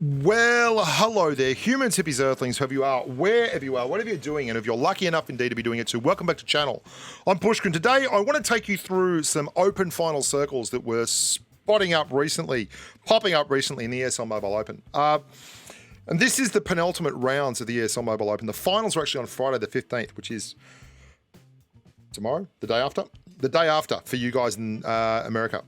Well, hello there, humans, hippies, earthlings, whoever you are, wherever you are, whatever you're doing, and if you're lucky enough indeed to be doing it too, welcome back to the channel. I'm Pushkin. Today, I want to take you through some open final circles that were popping up recently in the ESL Mobile Open. And this is the penultimate rounds of the ESL Mobile Open. The finals are actually on Friday the 15th, which is tomorrow, the day after for you guys in America.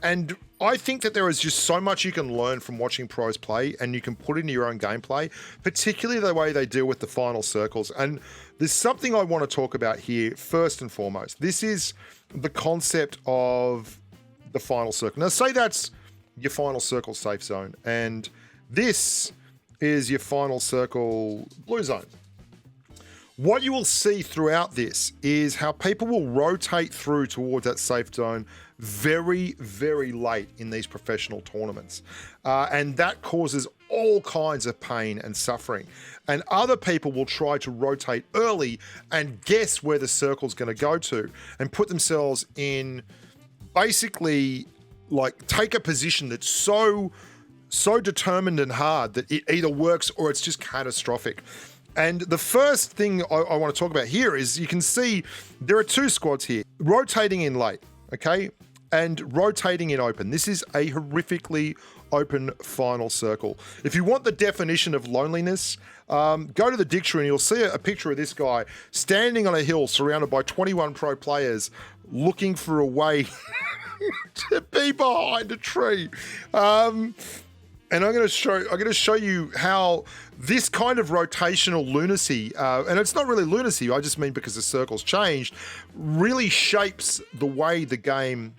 And I think that there is just so much you can learn from watching pros play, and you can put into your own gameplay, particularly the way they deal with the final circles. And there's something I want to talk about here first and foremost. This is the concept of the final circle. Now, say that's your final circle safe zone, and this is your final circle blue zone. What you will see throughout this is how people will rotate through towards that safe zone very, very late in these professional tournaments. And that causes all kinds of pain and suffering. And other people will try to rotate early and guess where the circle's going to go to and put themselves in basically like take a position that's so determined and hard that it either works or it's just catastrophic. And the first thing I want to talk about here is you can see there are two squads here, rotating in late, okay, and rotating in open. This is a horrifically open final circle. If you want the definition of loneliness, go to the dictionary and you'll see a picture of this guy standing on a hill surrounded by 21 pro players looking for a way to be behind a tree. And I'm going to show you how this kind of rotational lunacy, and it's not really lunacy, I just mean because the circle's changed, really shapes the way the game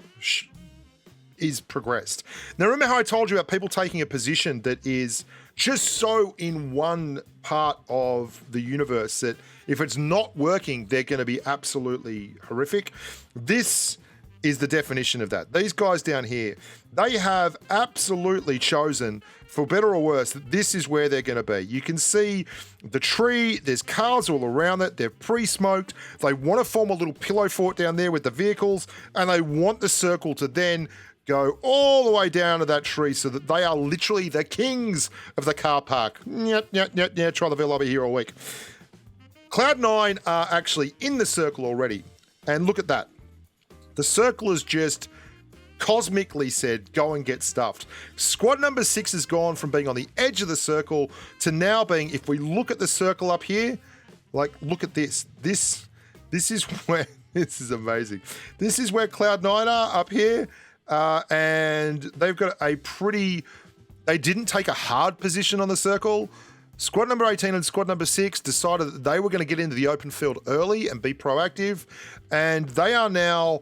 is progressed. Now, remember how I told you about people taking a position that is just so in one part of the universe that if it's not working, they're going to be absolutely horrific. This is the definition of that. These guys down here, they have absolutely chosen, for better or worse, that this is where they're going to be. You can see the tree, there's cars all around it, they're pre-smoked, they want to form a little pillow fort down there with the vehicles, and they want the circle to then go all the way down to that tree so that they are literally the kings of the car park. Try the Ville over here all week. Cloud9 are actually in the circle already, and look at that. The circle has just cosmically said, go and get stuffed. Squad number 6 has gone from being on the edge of the circle to now being, if we look at the circle up here, like, look at this. This is where, this is amazing. This is where Cloud9 are up here. And they've got a pretty, they didn't take a hard position on the circle. Squad number 18 and squad number 6 decided that they were going to get into the open field early and be proactive. And they are now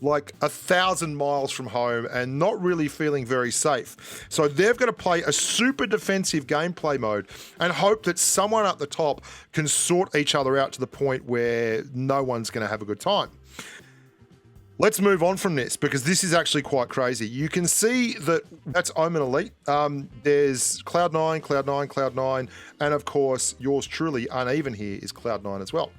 like 1,000 miles from home and not really feeling very safe. So they've got to play a super defensive gameplay mode and hope that someone up the top can sort each other out to the point where no one's going to have a good time. Let's move on from this because this is actually quite crazy. You can see that that's Omen Elite. There's Cloud9, Cloud9, Cloud9, and of course, yours truly, Uneven here, is Cloud9 as well.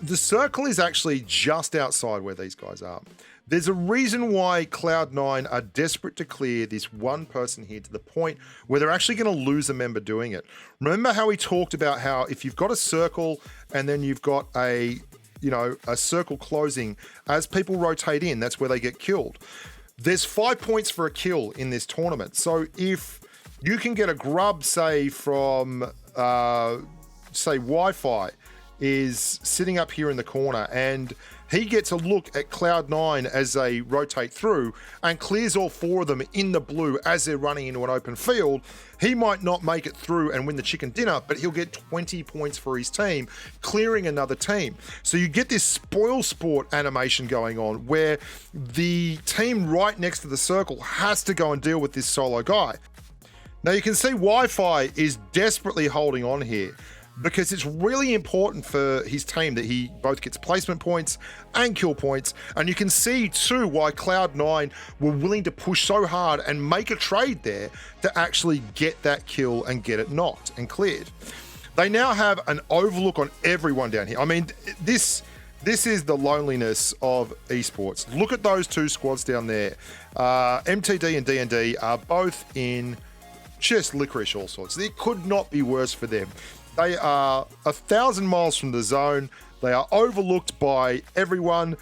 The circle is actually just outside where these guys are. There's a reason why Cloud9 are desperate to clear this one person here to the point where they're actually going to lose a member doing it. Remember how we talked about how if you've got a circle and then you've got a circle closing, as people rotate in, that's where they get killed. There's 5 points for a kill in this tournament. So if you can get a grub, say from, say Wi-Fi, is sitting up here in the corner and he gets a look at Cloud9 as they rotate through and clears all 4 of them in the blue as they're running into an open field. He might not make it through and win the chicken dinner, but he'll get 20 points for his team, clearing another team. So you get this spoil sport animation going on where the team right next to the circle has to go and deal with this solo guy. Now you can see Wi-Fi is desperately holding on here, because it's really important for his team that he both gets placement points and kill points. And you can see too why Cloud9 were willing to push so hard and make a trade there to actually get that kill and get it knocked and cleared. They now have an overlook on everyone down here. I mean, this This is the loneliness of esports. Look at those two squads down there. MTD and D&D are both in just licorice all sorts. It could not be worse for them. They are 1,000 miles from the zone. They are overlooked by everyone.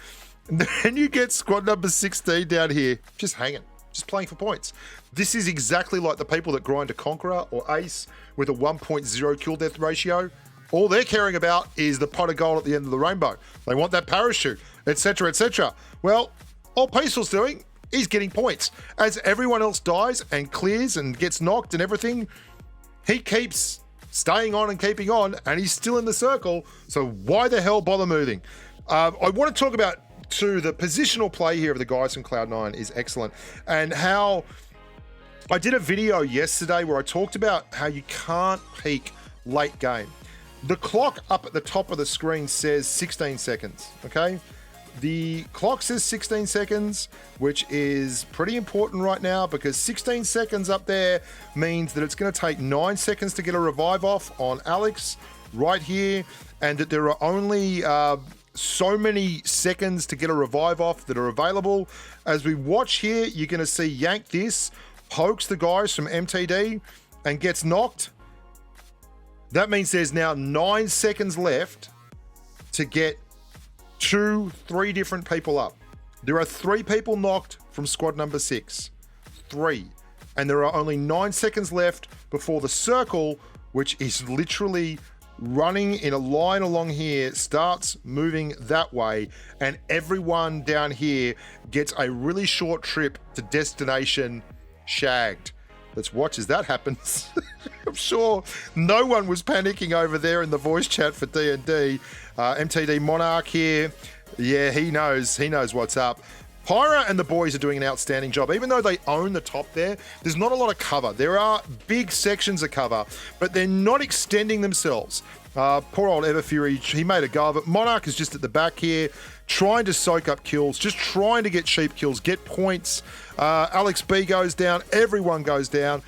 And then you get squad number 16 down here, just hanging, just playing for points. This is exactly like the people that grind a Conqueror or Ace with a 1.0 kill death ratio. All they're caring about is the pot of gold at the end of the rainbow. They want that parachute, etc., etc. Well, all Peaceful's doing is getting points. As everyone else dies and clears and gets knocked and everything, he keeps staying on and keeping on, and he's still in the circle. So why the hell bother moving? I want to talk about, too, the positional play here of the guys from Cloud9 is excellent, and how I did a video yesterday where I talked about how you can't peak late game. The clock up at the top of the screen says 16 seconds, okay? The clock says 16 seconds, which is pretty important right now because 16 seconds up there means that it's going to take 9 seconds to get a revive off on Alex right here, and that there are only so many seconds to get a revive off that are available. As we watch here, you're going to see Yank this, pokes the guys from MTD and gets knocked. That means there's now 9 seconds left to get 2-3 different people up. There are 3 people knocked from squad number 6. 3. And there are only 9 seconds left before the circle, which is literally running in a line along here, starts moving that way, and everyone down here gets a really short trip to destination shagged. Let's watch as that happens. I'm sure no one was panicking over there in the voice chat for D&D. MTD Monarch here. Yeah, he knows what's up. Pyra and the boys are doing an outstanding job. Even though they own the top there's not a lot of cover. There are big sections of cover, but they're not extending themselves. Poor old Everfury, he made a go of it. Monarch is just at the back here, trying to soak up kills, just trying to get cheap kills, get points. Alex B goes down, everyone goes down.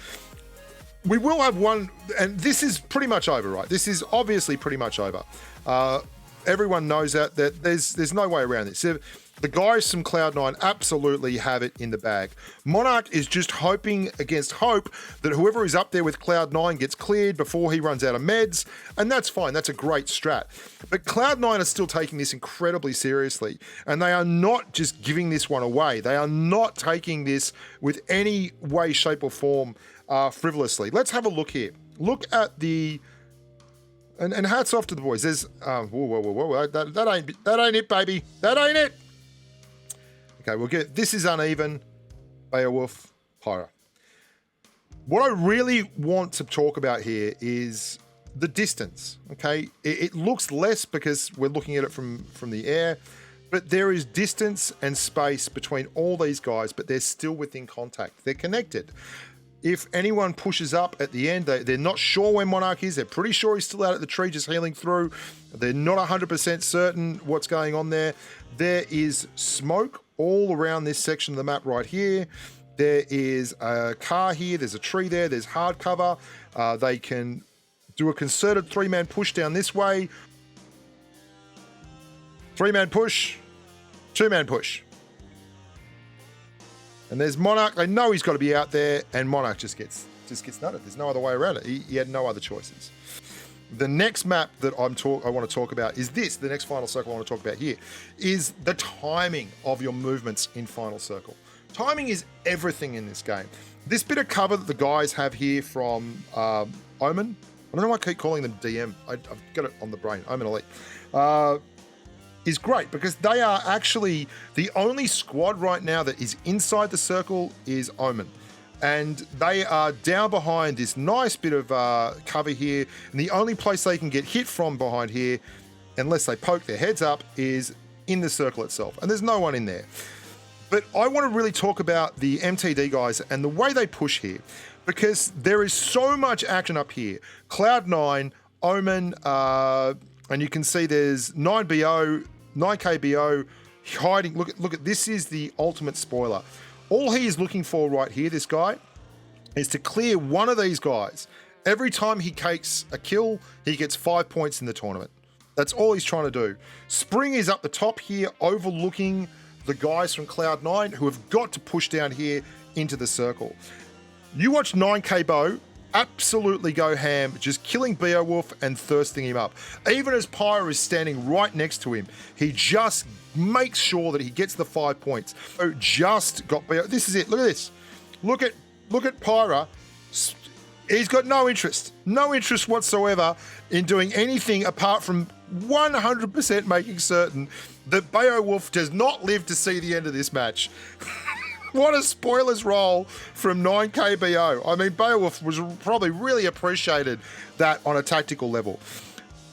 We will have one, and this is pretty much over, right? This is obviously pretty much over. Everyone knows that there's no way around this. The guys from Cloud9 absolutely have it in the bag. Monarch is just hoping against hope that whoever is up there with Cloud9 gets cleared before he runs out of meds, and that's fine. That's a great strat. But Cloud9 are still taking this incredibly seriously, and they are not just giving this one away. They are not taking this with any way, shape, or form frivolously. Let's have a look here. Look at the... And hats off to the boys. There's... whoa. That ain't it, baby. That ain't it. Okay, we'll get... This is uneven. Beowulf, Pyra. What I really want to talk about here is the distance, okay? It looks less because we're looking at it from the air, but there is distance and space between all these guys, but they're still within contact. They're connected. If anyone pushes up at the end, they're not sure where Monarch is. They're pretty sure he's still out at the tree just healing through. They're not 100% certain what's going on there. There is smoke all around this section of the map right here. There is a car here. There's a tree there. There's hard cover. They can do a concerted 3-man push down this way. 3-man push. 2-man push. And there's Monarch. They know he's got to be out there, and Monarch just gets nutted. There's no other way around it. He had no other choices. The next map that I want to talk about is this. The next Final Circle I want to talk about here is the timing of your movements in Final Circle. Timing is everything in this game. This bit of cover that the guys have here from Omen, I don't know why I keep calling them DM. I've got it on the brain. Omen Elite. Is great because they are actually the only squad right now that is inside the circle is Omen. And they are down behind this nice bit of cover here. And the only place they can get hit from behind here, unless they poke their heads up, is in the circle itself. And there's no one in there. But I want to really talk about the MTD guys and the way they push here, because there is so much action up here. Cloud9, Omen, and you can see there's 9BO, 9KBO hiding. Look at this is the ultimate spoiler. All he is looking for right here, this guy, is to clear one of these guys. Every time he takes a kill, he gets 5 points in the tournament. That's all he's trying to do. Spring is up the top here, overlooking the guys from Cloud9 who have got to push down here into the circle. You watch 9K Bo absolutely go ham, just killing Beowulf and thirsting him up. Even as Pyra is standing right next to him, he just makes sure that he gets the 5 points. So just got Beowulf. This is it. Look at this. Look at Pyra. He's got no interest whatsoever in doing anything apart from 100% making certain that Beowulf does not live to see the end of this match. What a spoilers roll from 9KBO. I mean, Beowulf was probably really appreciated that on a tactical level.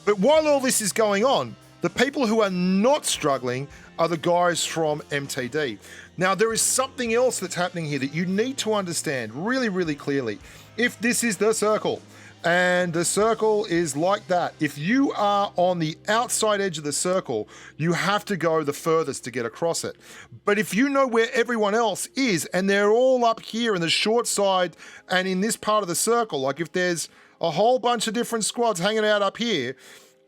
But while all this is going on, the people who are not struggling are the guys from MTD. Now, there is something else that's happening here that you need to understand really, really clearly. If this is the circle, and the circle is like that, if you are on the outside edge of the circle, you have to go the furthest to get across it. But if you know where everyone else is, and they're all up here in the short side and in this part of the circle, like if there's a whole bunch of different squads hanging out up here,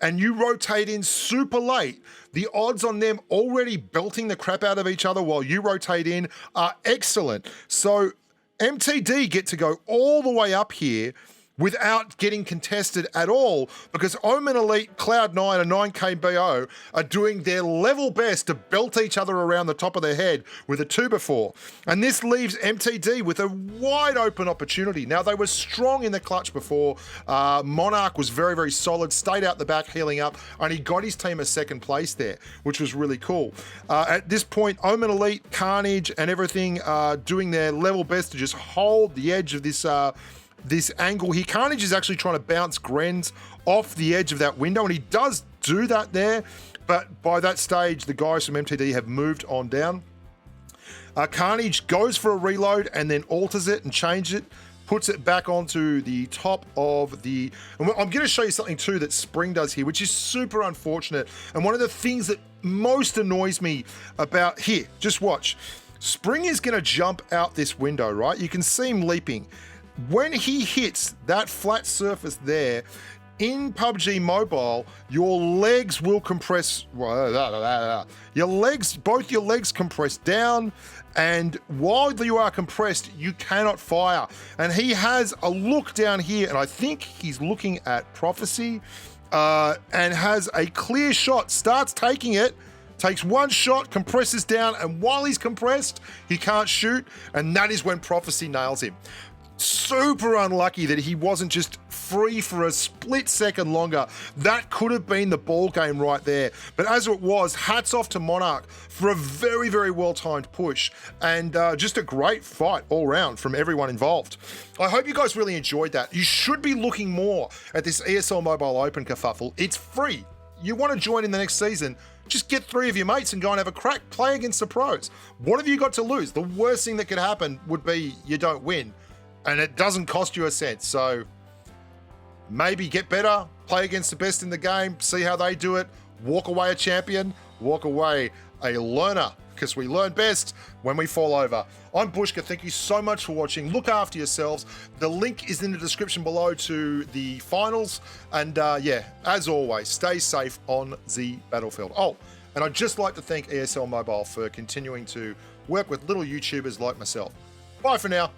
and you rotate in super late, the odds on them already belting the crap out of each other while you rotate in are excellent. So MTD get to go all the way up here without getting contested at all, because Omen Elite, Cloud9 and 9KBO are doing their level best to belt each other around the top of their head with a 2x4. And this leaves MTD with a wide open opportunity. Now, they were strong in the clutch before. Monarch was very, very solid, stayed out the back, healing up, and he got his team a second place there, which was really cool. At this point, Omen Elite, Carnage and everything are doing their level best to just hold the edge of this angle here. Carnage is actually trying to bounce Grenz off the edge of that window, and he does do that there, but by that stage, the guys from MTD have moved on down. Carnage goes for a reload and then alters it and changes it, puts it back onto the top of the... And I'm going to show you something too that Spring does here, which is super unfortunate, and one of the things that most annoys me about... Here, just watch. Spring is going to jump out this window, right? You can see him leaping. When he hits that flat surface there, in Pubg Mobile, your legs will compress. Your legs, both your legs compress down, and while you are compressed, you cannot fire. And he has a look down here, and I think he's looking at Prophecy, and has a clear shot, starts taking it, takes one shot, compresses down, and while he's compressed, he can't shoot, and that is when Prophecy nails him. Super unlucky that he wasn't just free for a split second longer. That could have been the ball game right there. But as it was, hats off to Monarch for a very, very well-timed push, and just a great fight all round from everyone involved. I hope you guys really enjoyed that. You should be looking more at this ESL Mobile Open kerfuffle. It's free. You want to join in the next season, just get 3 of your mates and go and have a crack, play against the pros. What have you got to lose? The worst thing that could happen would be you don't win. And it doesn't cost you a cent, so maybe get better, play against the best in the game, see how they do it, walk away a champion, walk away a learner, because we learn best when we fall over. I'm Bushka, thank you so much for watching. Look after yourselves. The link is in the description below to the finals, and yeah, as always, stay safe on the battlefield. Oh, and I'd just like to thank ESL Mobile for continuing to work with little YouTubers like myself. Bye for now.